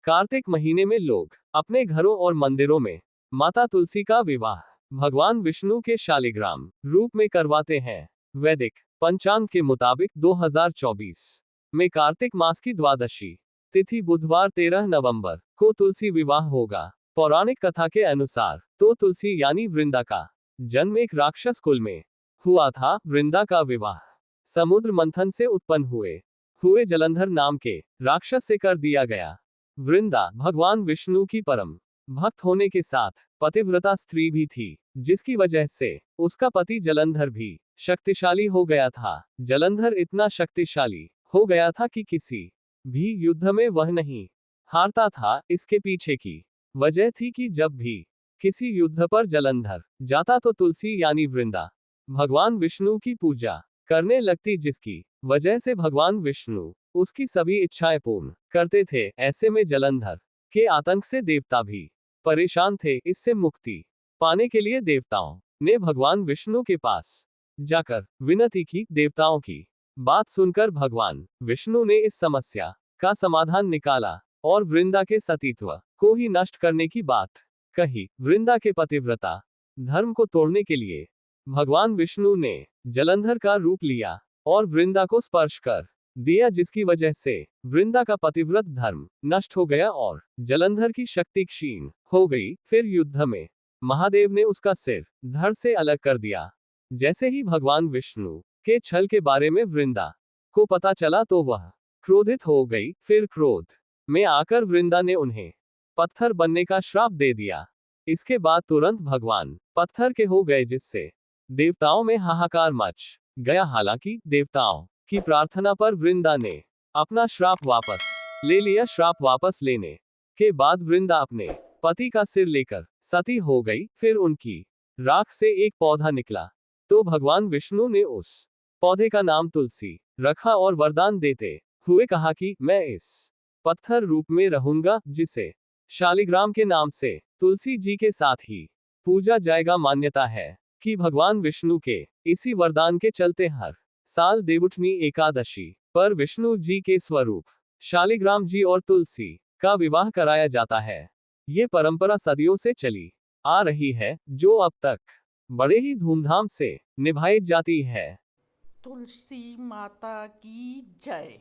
कार्तिक महीने में लोग अपने घरों और मंदिरों में माता तुलसी का विवाह भगवान विष्णु के शालिग्राम रूप में करवाते हैं। वैदिक पंचांग के मुताबिक 2024 में कार्तिक मास की द्वादशी तिथि बुधवार 13 नवंबर को तुलसी विवाह होगा। पौराणिक कथा के अनुसार तो तुलसी यानी वृंदा का जन्म एक राक्षस कुल में हुआ था। वृंदा का विवाह समुद्र मंथन से उत्पन्न हुए जलंधर नाम के राक्षस से कर दिया गया। वृंदा भगवान विष्णु की परम भक्त होने के साथ पतिव्रता स्त्री भी थी, जिसकी वजह से उसका पति जलंधर भी शक्तिशाली हो गया था। जलंधर इतना शक्तिशाली हो गया था कि किसी भी युद्ध में वह नहीं हारता था। इसके पीछे की वजह थी कि जब भी किसी युद्ध पर जलंधर जाता तो तुलसी यानी वृंदा भगवान विष्णु की पूजा करने लगती, जिसकी वजह से भगवान विष्णु उसकी सभी इच्छाएं पूर्ण करते थे। ऐसे में जलंधर के आतंक से देवता भी परेशान थे। इससे मुक्ति पाने के लिए देवताओं ने भगवान विष्णु के पास जाकर विनती की। देवताओं की बात सुनकर भगवान विष्णु ने इस समस्या का समाधान निकाला और वृंदा के सतीत्व को ही नष्ट करने की बात कही। वृंदा के पतिव्रता धर्म को तोड़ने के लिए भगवान विष्णु ने जलंधर का रूप लिया और वृंदा को स्पर्श कर दिया, जिसकी वजह से वृंदा का पतिव्रत धर्म नष्ट हो गया और जलंधर की शक्ति क्षीण हो गई। फिर युद्ध में महादेव ने उसका सिर धड़ से अलग कर दिया। जैसे ही भगवान विष्णु के छल के बारे में वृंदा को पता चला तो वह क्रोधित हो गई। फिर क्रोध में आकर वृंदा ने उन्हें पत्थर बनने का श्राप दे दिया। इसके बाद तुरंत भगवान पत्थर के हो गए, जिससे देवताओं में हाहाकार मच गया। हालांकि देवताओं की प्रार्थना पर वृंदा ने अपना श्राप वापस ले लिया। श्राप वापस लेने के बाद वृंदा अपने पति का सिर लेकर सती हो गई। फिर उनकी राख से एक पौधा निकला तो भगवान विष्णु ने उस पौधे का नाम तुलसी रखा और वरदान देते हुए कहा कि मैं इस पत्थर रूप में रहूंगा, जिसे शालिग्राम के नाम से तुलसी जी के साथ ही पूजा जाएगा। मान्यता है कि भगवान विष्णु के इसी वरदान के चलते हर साल देवउठनी एकादशी पर विष्णु जी के स्वरूप शालिग्राम जी और तुलसी का विवाह कराया जाता है। ये परंपरा सदियों से चली आ रही है, जो अब तक बड़े ही धूमधाम से निभाई जाती है। तुलसी माता की जय।